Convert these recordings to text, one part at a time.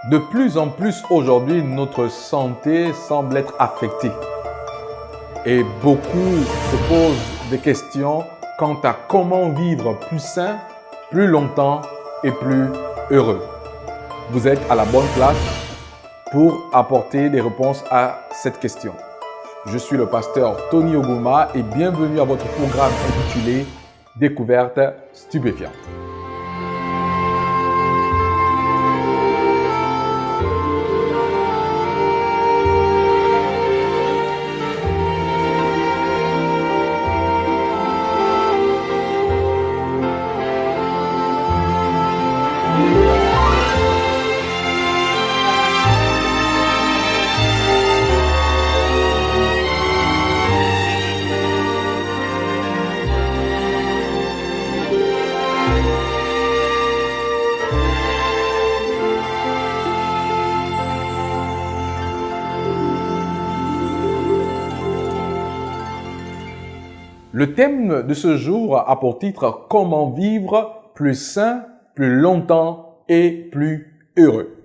De plus en plus aujourd'hui, notre santé semble être affectée. Et beaucoup se posent des questions quant à comment vivre plus sain, plus longtemps et plus heureux. Vous êtes à la bonne place pour apporter des réponses à cette question. Je suis le pasteur Tony Oguma et bienvenue à votre programme intitulé Découverte stupéfiante. Le thème de ce jour a pour titre « Comment vivre plus sain, plus longtemps et plus heureux ».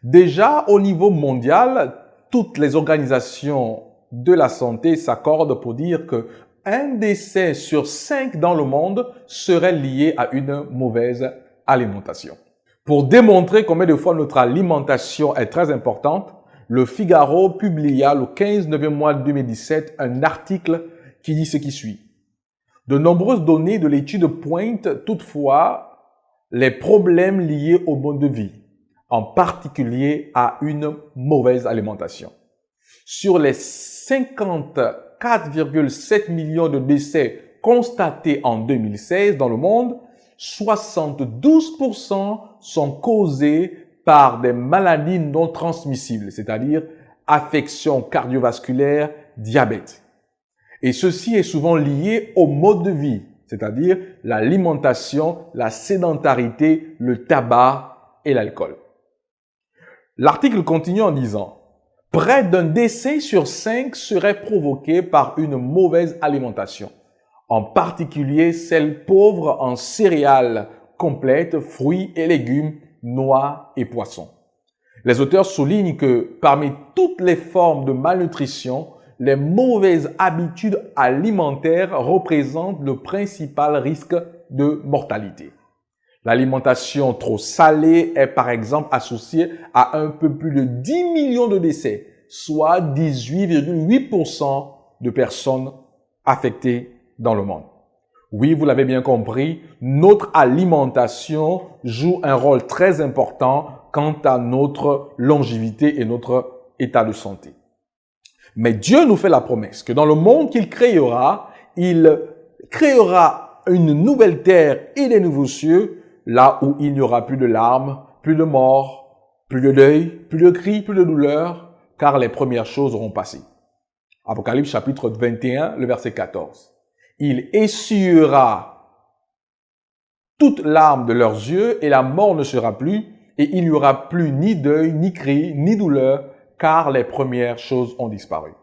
Déjà, au niveau mondial, toutes les organisations de la santé s'accordent pour dire qu'un décès sur 5 dans le monde serait lié à une mauvaise alimentation. Pour démontrer combien de fois notre alimentation est très importante, le Figaro publia le 15 novembre 2017 un article qui dit ce qui suit. De nombreuses données de l'étude pointent toutefois les problèmes liés au mode de vie, en particulier à une mauvaise alimentation. Sur les 54,7 millions de décès constatés en 2016 dans le monde, 72% sont causés par des maladies non transmissibles, c'est-à-dire affections cardiovasculaires, diabète. Et ceci est souvent lié au mode de vie, c'est-à-dire l'alimentation, la sédentarité, le tabac et l'alcool. L'article continue en disant « Près d'un décès sur 5 serait provoqué par une mauvaise alimentation, en particulier celle pauvre en céréales complètes, fruits et légumes, noix et poissons. » Les auteurs soulignent que parmi toutes les formes de malnutrition, les mauvaises habitudes alimentaires représentent le principal risque de mortalité. L'alimentation trop salée est par exemple associée à un peu plus de 10 millions de décès, soit 18,8% de personnes affectées dans le monde. Oui, vous l'avez bien compris, notre alimentation joue un rôle très important quant à notre longévité et notre état de santé. Mais Dieu nous fait la promesse que dans le monde qu'il créera, il créera une nouvelle terre et des nouveaux cieux, là où il n'y aura plus de larmes, plus de mort, plus de deuil, plus de cris, plus de douleur, car les premières choses auront passé. Apocalypse chapitre 21, le verset 14. Il essuiera toute larme de leurs yeux et la mort ne sera plus, et il n'y aura plus ni deuil, ni cri, ni douleur, car les premières choses ont disparu.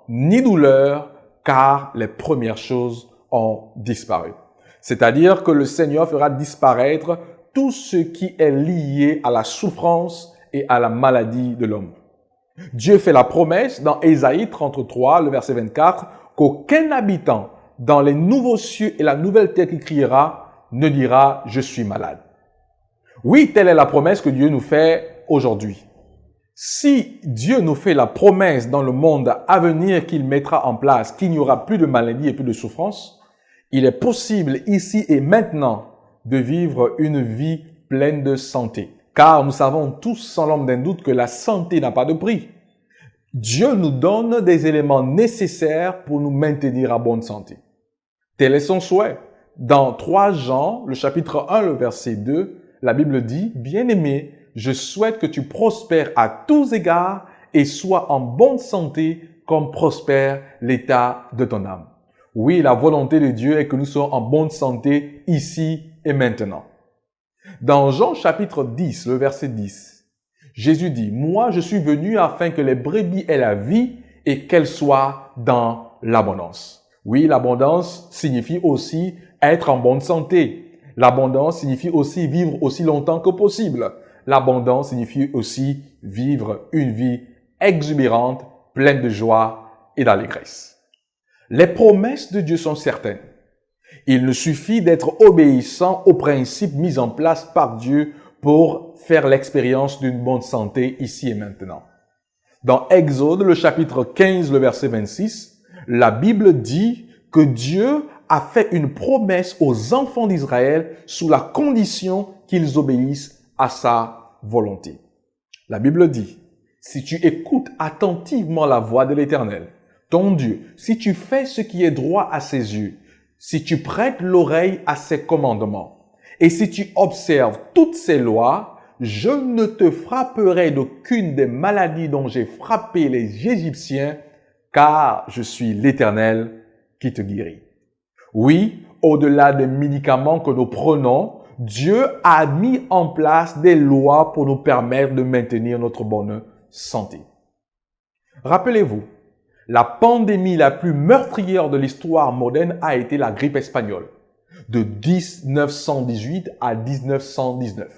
Ni douleur, car les premières choses ont disparu. C'est-à-dire que le Seigneur fera disparaître tout ce qui est lié à la souffrance et à la maladie de l'homme. Dieu fait la promesse dans Ésaïe 33, le verset 24, qu'aucun habitant dans les nouveaux cieux et la nouvelle terre qui criera ne dira « Je suis malade ». Oui, telle est la promesse que Dieu nous fait aujourd'hui. Si Dieu nous fait la promesse dans le monde à venir qu'il mettra en place, qu'il n'y aura plus de maladie et plus de souffrance, il est possible ici et maintenant de vivre une vie pleine de santé. Car nous savons tous sans l'ombre d'un doute que la santé n'a pas de prix. Dieu nous donne des éléments nécessaires pour nous maintenir en bonne santé. Tel est son souhait. Dans 3 Jean, le chapitre 1, le verset 2, la Bible dit « Bien-aimé, je souhaite que tu prospères à tous égards et sois en bonne santé comme prospère l'état de ton âme. » Oui, la volonté de Dieu est que nous soyons en bonne santé ici et maintenant. Dans Jean chapitre 10, le verset 10, Jésus dit « Moi, je suis venu afin que les brebis aient la vie et qu'elles soient dans l'abondance. » Oui, l'abondance signifie aussi être en bonne santé. L'abondance signifie aussi vivre aussi longtemps que possible. l'abondance signifie aussi vivre une vie exubérante, pleine de joie et d'allégresse. Les promesses de Dieu sont certaines. Il nous suffit d'être obéissant aux principes mis en place par Dieu pour faire l'expérience d'une bonne santé ici et maintenant. Dans Exode, le chapitre 15, le verset 26, la Bible dit que Dieu a fait une promesse aux enfants d'Israël sous la condition qu'ils obéissent à sa volonté. La Bible dit, si tu écoutes attentivement la voix de l'Éternel, ton Dieu, si tu fais ce qui est droit à ses yeux, si tu prêtes l'oreille à ses commandements, et si tu observes toutes ses lois, je ne te frapperai d'aucune des maladies dont j'ai frappé les Égyptiens, car je suis l'Éternel qui te guérit. Oui, au-delà des médicaments que nous prenons, Dieu a mis en place des lois pour nous permettre de maintenir notre bonne santé. Rappelez-vous, la pandémie la plus meurtrière de l'histoire moderne a été la grippe espagnole, de 1918 à 1919.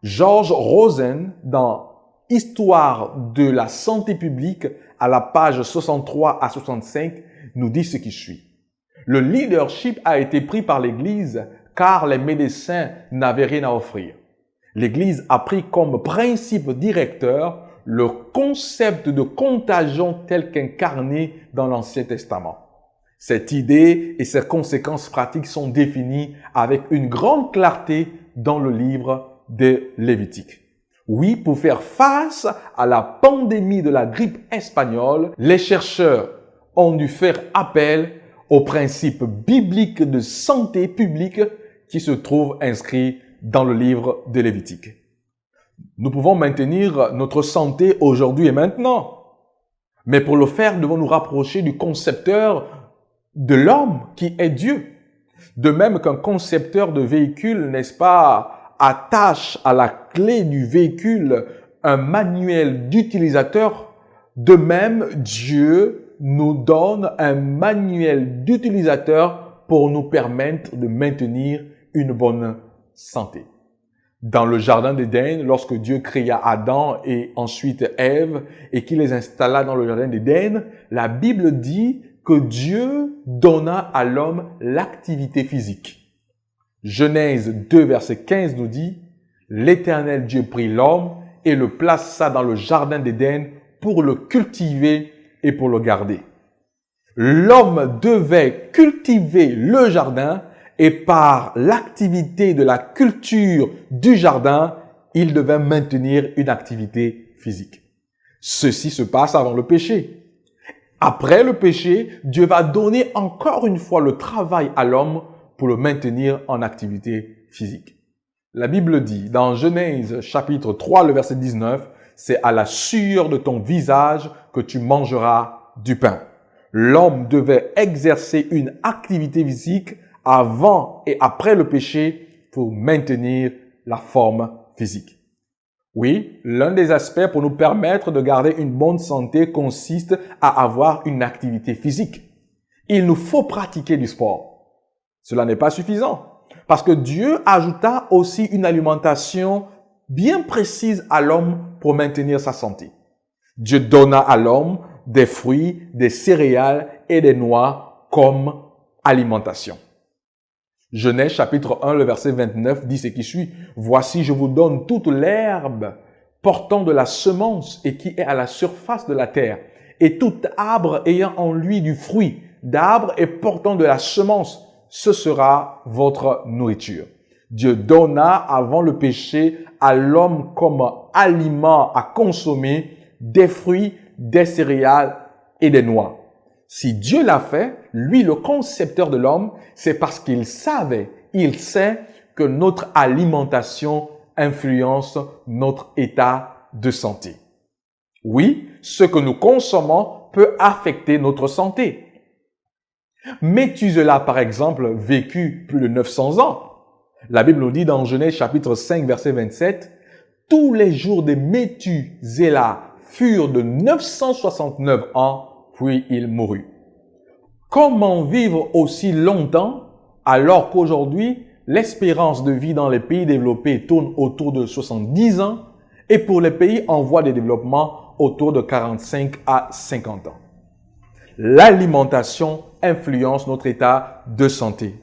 George Rosen, dans Histoire de la santé publique, à la page 63 à 65, nous dit ce qui suit. Le leadership a été pris par l'Église car les médecins n'avaient rien à offrir. L'Église a pris comme principe directeur le concept de contagion tel qu'incarné dans l'Ancien Testament. Cette idée et ses conséquences pratiques sont définies avec une grande clarté dans le livre de Lévitique. Oui, pour faire face à la pandémie de la grippe espagnole, les chercheurs ont dû faire appel aux principes bibliques de santé publique qui se trouvent inscrits dans le livre de Lévitique. Nous pouvons maintenir notre santé aujourd'hui et maintenant. Mais pour le faire, nous devons nous rapprocher du concepteur de l'homme qui est Dieu. De même qu'un concepteur de véhicule, n'est-ce pas, attache à la clé du véhicule un manuel d'utilisateur, de même, Dieu nous donne un manuel d'utilisateur pour nous permettre de maintenir une bonne santé. Dans le jardin d'Éden, lorsque Dieu créa Adam et ensuite Ève et qu'il les installa dans le jardin d'Éden, la Bible dit que Dieu donna à l'homme l'activité physique. Genèse 2, verset 15 nous dit « L'Éternel Dieu prit l'homme et le plaça dans le jardin d'Éden pour le cultiver et pour le garder. » L'homme devait cultiver le jardin et par l'activité de la culture du jardin, il devait maintenir une activité physique. Ceci se passe avant le péché. Après le péché, Dieu va donner encore une fois le travail à l'homme pour le maintenir en activité physique. La Bible dit dans Genèse chapitre 3, le verset 19, « C'est à la sueur de ton visage que tu mangeras du pain. » L'homme devait exercer une activité physique avant et après le péché pour maintenir la forme physique. Oui, l'un des aspects pour nous permettre de garder une bonne santé consiste à avoir une activité physique. Il nous faut pratiquer du sport. Cela n'est pas suffisant parce que Dieu ajouta aussi une alimentation bien précise à l'homme pour maintenir sa santé. Dieu donna à l'homme des fruits, des céréales et des noix comme alimentation. Genèse chapitre 1, le verset 29 dit ce qui suit. « Voici, je vous donne toute l'herbe portant de la semence et qui est à la surface de la terre, et tout arbre ayant en lui du fruit d'arbre et portant de la semence, ce sera votre nourriture. » Dieu donna avant le péché à l'homme comme aliment à consommer des fruits, des céréales et des noix. Si Dieu l'a fait, lui, le concepteur de l'homme, c'est parce qu'il savait, il sait que notre alimentation influence notre état de santé. Oui, ce que nous consommons peut affecter notre santé. Méthusela, par exemple, vécut plus de 900 ans. La Bible nous dit dans Genèse chapitre 5, verset 27, « Tous les jours de Méthusela furent de 969 ans, puis il mourut. » Comment vivre aussi longtemps alors qu'aujourd'hui, l'espérance de vie dans les pays développés tourne autour de 70 ans et pour les pays en voie de développement autour de 45 à 50 ans. L'alimentation influence notre état de santé.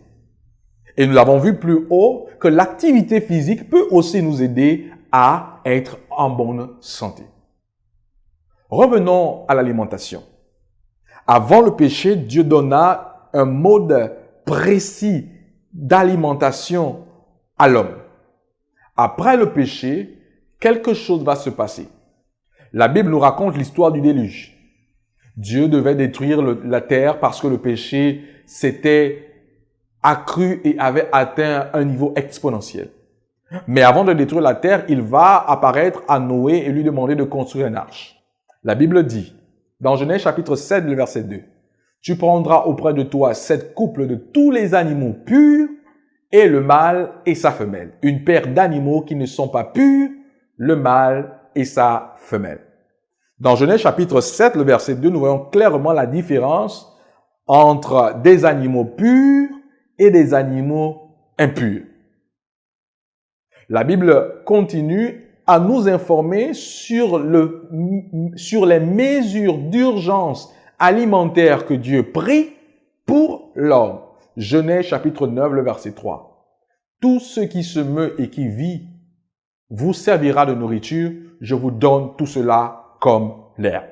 Et nous l'avons vu plus haut que l'activité physique peut aussi nous aider à être en bonne santé. Revenons à l'alimentation. Avant le péché, Dieu donna un mode précis d'alimentation à l'homme. Après le péché, quelque chose va se passer. La Bible nous raconte l'histoire du déluge. Dieu devait détruire la terre parce que le péché s'était accru et avait atteint un niveau exponentiel. Mais avant de détruire la terre, il va apparaître à Noé et lui demander de construire une arche. La Bible dit, dans Genèse chapitre 7, le verset 2, « Tu prendras auprès de toi 7 couples de tous les animaux purs et le mâle et sa femelle. Une paire d'animaux qui ne sont pas purs, le mâle et sa femelle. » Dans Genèse chapitre 7, le verset 2, nous voyons clairement la différence entre des animaux purs et des animaux impurs. La Bible continue à nous informer sur les mesures d'urgence alimentaire que Dieu prit pour l'homme. Genèse chapitre 9, le verset 3. Tout ce qui se meut et qui vit vous servira de nourriture. Je vous donne tout cela comme l'herbe.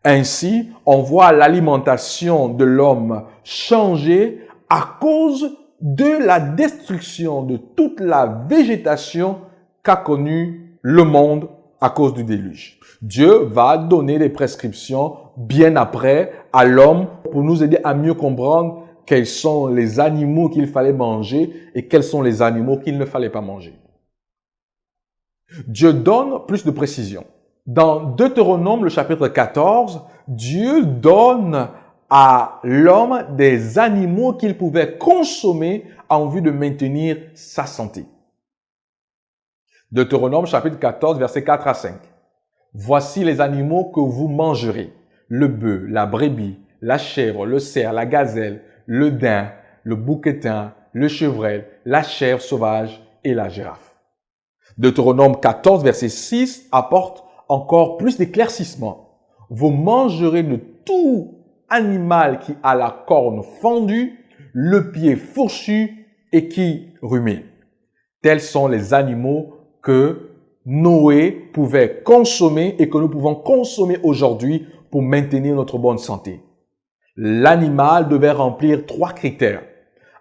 Ainsi, on voit l'alimentation de l'homme changer à cause de la destruction de toute la végétation qu'a connue le monde à cause du déluge. Dieu va donner des prescriptions bien après à l'homme pour nous aider à mieux comprendre quels sont les animaux qu'il fallait manger et quels sont les animaux qu'il ne fallait pas manger. Dieu donne plus de précision. Dans Deutéronome, le chapitre 14, Dieu donne à l'homme des animaux qu'il pouvait consommer en vue de maintenir sa santé. Deutéronome chapitre 14, versets 4 à 5. Voici les animaux que vous mangerez, le bœuf, la brebis, la chèvre, le cerf, la gazelle, le daim, le bouquetin, le chevrel, la chèvre sauvage et la girafe. Deutéronome 14, verset 6 apporte encore plus d'éclaircissement. Vous mangerez de tout animal qui a la corne fendue, le pied fourchu et qui rumine. Tels sont les animaux que Noé pouvait consommer et que nous pouvons consommer aujourd'hui pour maintenir notre bonne santé. L'animal devait remplir 3 critères.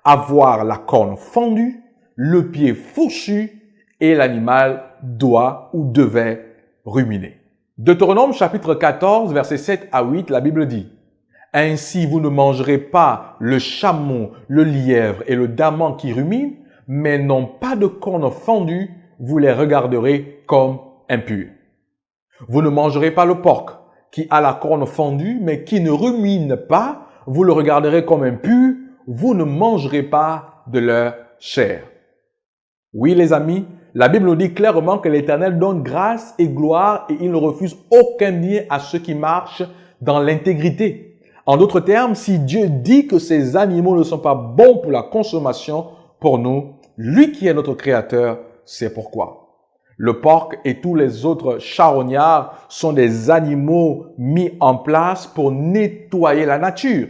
Avoir la corne fendue, le pied fourchu et l'animal doit ou devait ruminer. Deutéronome chapitre 14, versets 7 à 8, la Bible dit « Ainsi vous ne mangerez pas le chameau, le lièvre et le daman qui ruminent, mais n'ont pas de corne fendue, vous les regarderez comme impurs. Vous ne mangerez pas le porc qui a la corne fendue, mais qui ne rumine pas, vous le regarderez comme impur, vous ne mangerez pas de leur chair. » Oui, les amis, la Bible nous dit clairement que l'Éternel donne grâce et gloire et il ne refuse aucun bien à ceux qui marchent dans l'intégrité. En d'autres termes, si Dieu dit que ces animaux ne sont pas bons pour la consommation, pour nous, lui qui est notre Créateur, c'est pourquoi. Le porc et tous les autres charognards sont des animaux mis en place pour nettoyer la nature.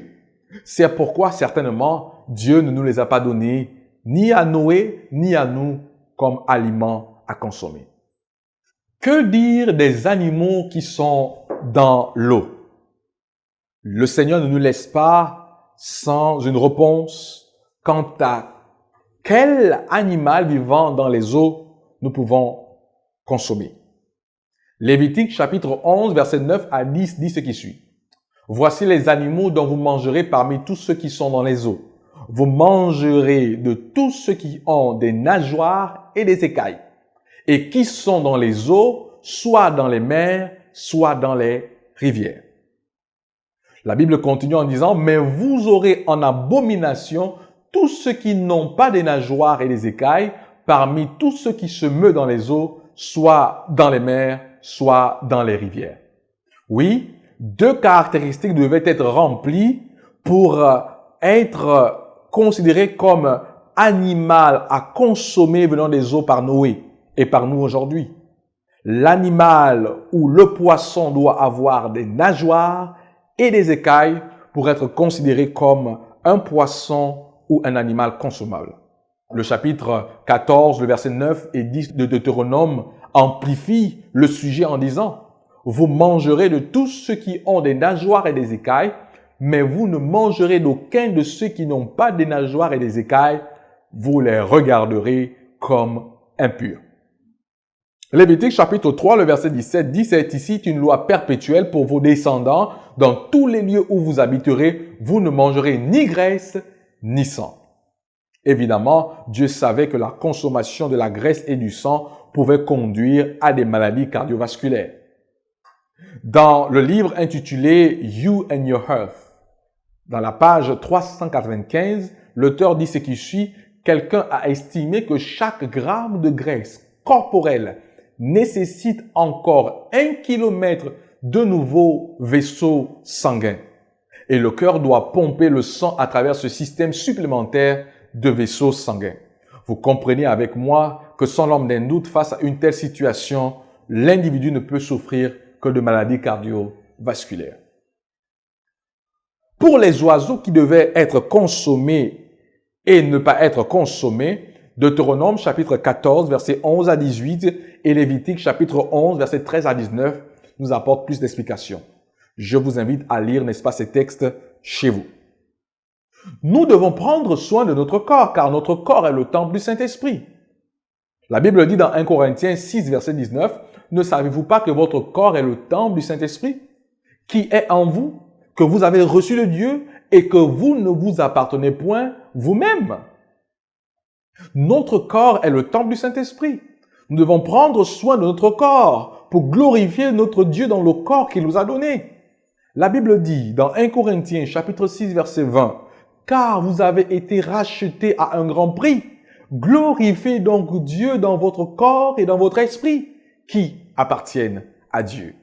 C'est pourquoi certainement Dieu ne nous les a pas donnés ni à Noé ni à nous comme aliments à consommer. Que dire des animaux qui sont dans l'eau? Le Seigneur ne nous laisse pas sans une réponse quant à quel animal vivant dans les eaux nous pouvons consommer. Lévitique chapitre 11, verset 9 à 10 dit ce qui suit. Voici les animaux dont vous mangerez parmi tous ceux qui sont dans les eaux. Vous mangerez de tous ceux qui ont des nageoires et des écailles, et qui sont dans les eaux, soit dans les mers, soit dans les rivières. La Bible continue en disant, mais vous aurez en abomination tous ceux qui n'ont pas des nageoires et des écailles, parmi tous ceux qui se meuvent dans les eaux, soit dans les mers, soit dans les rivières. Oui, 2 caractéristiques devaient être remplies pour être considérées comme animal à consommer venant des eaux par Noé et par nous aujourd'hui. L'animal ou le poisson doit avoir des nageoires et des écailles pour être considéré comme un poisson ou un animal consommable. Le chapitre 14, le verset 9 et 10 de Deutéronome amplifie le sujet en disant « Vous mangerez de tous ceux qui ont des nageoires et des écailles, mais vous ne mangerez d'aucun de ceux qui n'ont pas des nageoires et des écailles, vous les regarderez comme impurs. » Lévitique chapitre 3, le verset 17 dit « C'est ici une loi perpétuelle pour vos descendants. Dans tous les lieux où vous habiterez, vous ne mangerez ni graisse ni sang. » Évidemment, Dieu savait que la consommation de la graisse et du sang pouvait conduire à des maladies cardiovasculaires. Dans le livre intitulé « You and Your Health », dans la page 395, l'auteur dit ce qui suit « Quelqu'un a estimé que chaque gramme de graisse corporelle nécessite encore 1 kilomètre de nouveaux vaisseaux sanguins. Et le cœur doit pomper le sang à travers ce système supplémentaire de vaisseaux sanguins. » Vous comprenez avec moi que sans l'homme d'un doute, face à une telle situation, l'individu ne peut souffrir que de maladies cardiovasculaires. Pour les oiseaux qui devaient être consommés et ne pas être consommés, Deutéronome chapitre 14, versets 11 à 18 et Lévitique chapitre 11, versets 13 à 19 nous apportent plus d'explications. Je vous invite à lire, n'est-ce pas, ces textes chez vous. Nous devons prendre soin de notre corps, car notre corps est le temple du Saint-Esprit. La Bible dit dans 1 Corinthiens 6, verset 19, « Ne savez-vous pas que votre corps est le temple du Saint-Esprit, qui est en vous, que vous avez reçu de Dieu et que vous ne vous appartenez point vous-même? » Notre corps est le temple du Saint-Esprit. Nous devons prendre soin de notre corps pour glorifier notre Dieu dans le corps qu'il nous a donné. La Bible dit dans 1 Corinthiens chapitre 6, verset 20, « Car vous avez été rachetés à un grand prix. Glorifiez donc Dieu dans votre corps et dans votre esprit, qui appartiennent à Dieu. »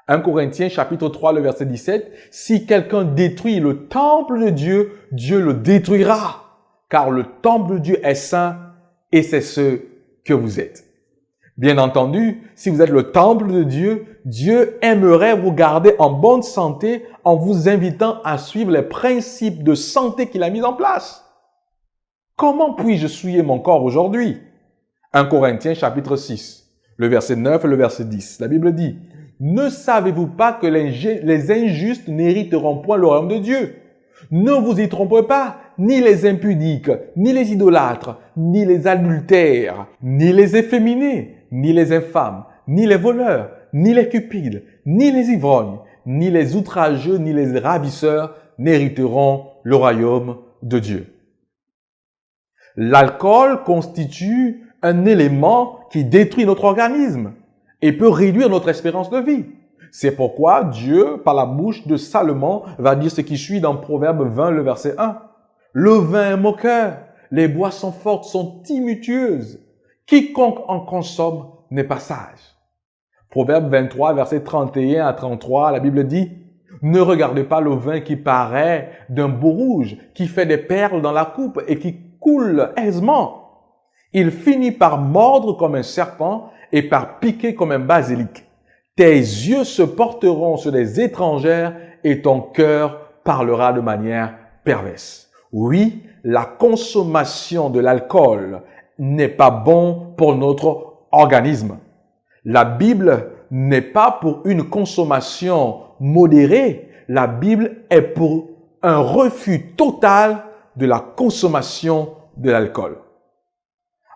1 Corinthiens chapitre 3, le verset 17, « Si quelqu'un détruit le temple de Dieu, Dieu le détruira, car le temple de Dieu est saint et c'est ce que vous êtes. » Bien entendu, si vous êtes le temple de Dieu, Dieu aimerait vous garder en bonne santé en vous invitant à suivre les principes de santé qu'il a mis en place. Comment puis-je souiller mon corps aujourd'hui? 1 Corinthiens chapitre 6, le verset 9 et le verset 10. La Bible dit, « Ne savez-vous pas que les injustes n'hériteront point le royaume de Dieu? Ne vous y trompez pas, ni les impudiques, ni les idolâtres, ni les adultères, ni les efféminés, ni les infâmes, ni les voleurs, ni les cupides, ni les ivrognes, ni les outrageux, ni les ravisseurs n'hériteront le royaume de Dieu. » L'alcool constitue un élément qui détruit notre organisme et peut réduire notre espérance de vie. C'est pourquoi Dieu, par la bouche de Salomon, va dire ce qui suit dans Proverbe 20, le verset 1. « Le vin est moqueur, les boissons fortes sont tumultueuses. Quiconque en consomme n'est pas sage. » Proverbe 23, verset 31 à 33, la Bible dit « Ne regardez pas le vin qui paraît d'un beau rouge, qui fait des perles dans la coupe et qui coule aisément. Il finit par mordre comme un serpent et par piquer comme un basilic. Tes yeux se porteront sur des étrangères et ton cœur parlera de manière perverse. » Oui, la consommation de l'alcool n'est pas bon pour notre organisme. La Bible n'est pas pour une consommation modérée. La Bible est pour un refus total de la consommation de l'alcool.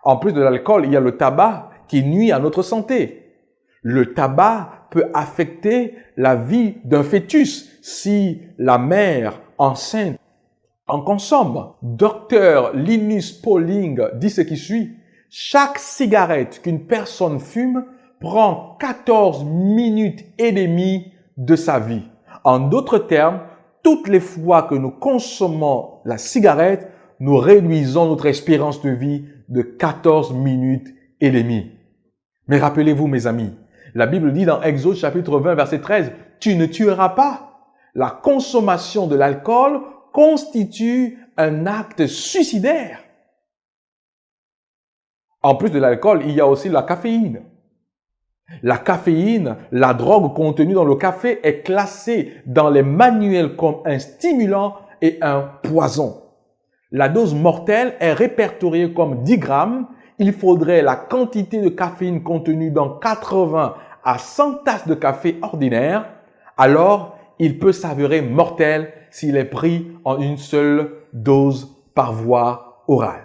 En plus de l'alcool, il y a le tabac qui nuit à notre santé. Le tabac peut affecter la vie d'un fœtus si la mère enceinte en consomme. Dr Linus Pauling dit ce qui suit. « Chaque cigarette qu'une personne fume prend 14 minutes et demie de sa vie. » En d'autres termes, toutes les fois que nous consommons la cigarette, nous réduisons notre espérance de vie de 14 minutes et demie. Mais rappelez-vous, mes amis, la Bible dit dans Exode chapitre 20, verset 13, « Tu ne tueras pas. » La consommation de l'alcool constitue un acte suicidaire. En plus de l'alcool, il y a aussi la caféine. La caféine, la drogue contenue dans le café, est classée dans les manuels comme un stimulant et un poison. La dose mortelle est répertoriée comme 10 grammes. Il faudrait la quantité de caféine contenue dans 80 à 100 tasses de café ordinaire. Alors, il peut s'avérer mortel s'il est pris en une seule dose par voie orale.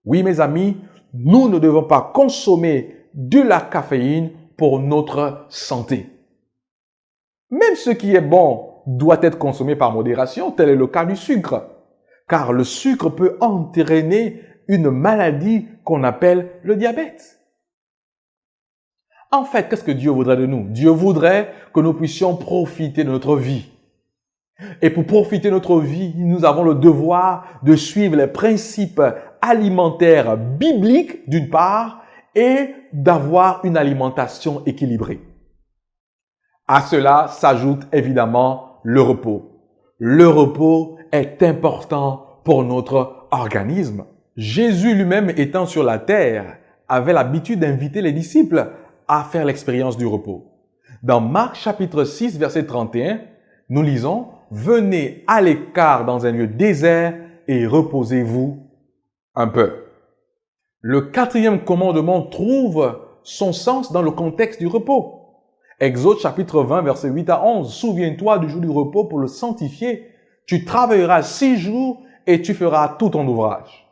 Oui, mes amis, nous ne devons pas consommer de la caféine pour notre santé. Même ce qui est bon doit être consommé par modération, tel est le cas du sucre. Car le sucre peut entraîner une maladie qu'on appelle le diabète. En fait, qu'est-ce que Dieu voudrait de nous? Dieu voudrait que nous puissions profiter de notre vie. Et pour profiter de notre vie, nous avons le devoir de suivre les principes alimentaires bibliques d'une part et d'avoir une alimentation équilibrée. À cela s'ajoute évidemment le repos. Le repos est important pour notre organisme. Jésus lui-même étant sur la terre avait l'habitude d'inviter les disciples à faire l'expérience du repos. Dans Marc chapitre 6 verset 31, nous lisons « Venez à l'écart dans un lieu désert et reposez-vous un peu ». Le 4e commandement trouve son sens dans le contexte du repos. Exode chapitre 20 verset 8 à 11 « Souviens-toi du jour du repos pour le sanctifier. Tu travailleras 6 jours et tu feras tout ton ouvrage.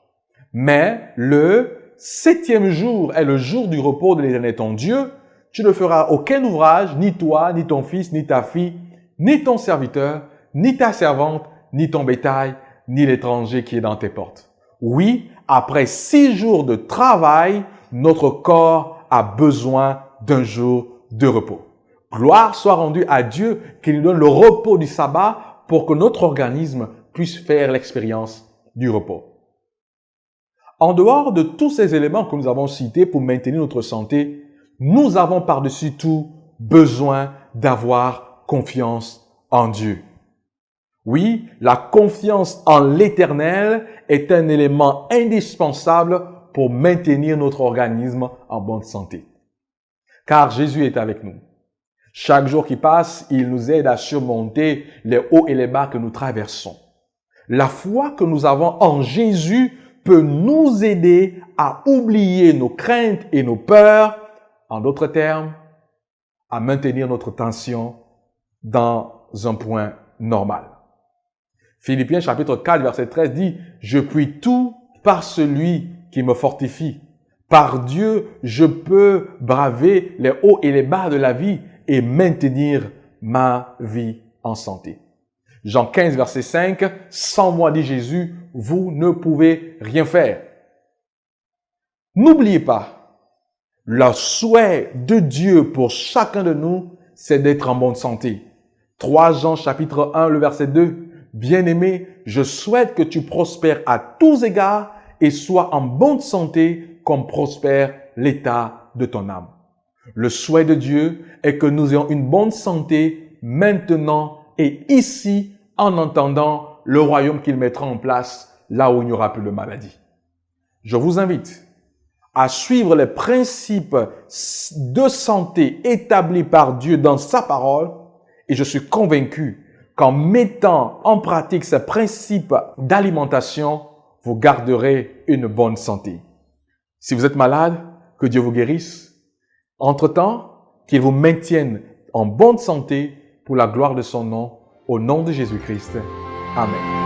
Mais le 7e jour est le jour du repos de l'Éternel ton Dieu. Tu ne feras aucun ouvrage, ni toi, ni ton fils, ni ta fille, ni ton serviteur, ni ta servante, ni ton bétail, ni l'étranger qui est dans tes portes. Oui, après 6 jours de travail, notre corps a besoin d'un jour de repos. Gloire soit rendue à Dieu qui nous donne le repos du sabbat pour que notre organisme puisse faire l'expérience du repos. En dehors de tous ces éléments que nous avons cités pour maintenir notre santé, nous avons par-dessus tout besoin d'avoir confiance en Dieu. Oui, la confiance en l'Éternel est un élément indispensable pour maintenir notre organisme en bonne santé. Car Jésus est avec nous. Chaque jour qui passe, il nous aide à surmonter les hauts et les bas que nous traversons. La foi que nous avons en Jésus peut nous aider à oublier nos craintes et nos peurs, en d'autres termes, à maintenir notre tension dans un point normal. Philippiens chapitre 4 verset 13 dit « Je puis tout par celui qui me fortifie. Par Dieu, je peux braver les hauts et les bas de la vie et maintenir ma vie en santé. » Jean 15 verset 5 « Sans moi, dit Jésus, vous ne pouvez rien faire. » N'oubliez pas, le souhait de Dieu pour chacun de nous, c'est d'être en bonne santé. 3 Jean chapitre 1, le verset 2. « Bien-aimé, je souhaite que tu prospères à tous égards et sois en bonne santé comme prospère l'état de ton âme. » Le souhait de Dieu est que nous ayons une bonne santé maintenant et ici en entendant le royaume qu'il mettra en place là où il n'y aura plus de maladie. Je vous invite à suivre les principes de santé établis par Dieu dans sa parole et je suis convaincu qu'en mettant en pratique ces principes d'alimentation, vous garderez une bonne santé. Si vous êtes malade, que Dieu vous guérisse. Entre-temps, qu'il vous maintienne en bonne santé pour la gloire de son nom, au nom de Jésus-Christ. Amen.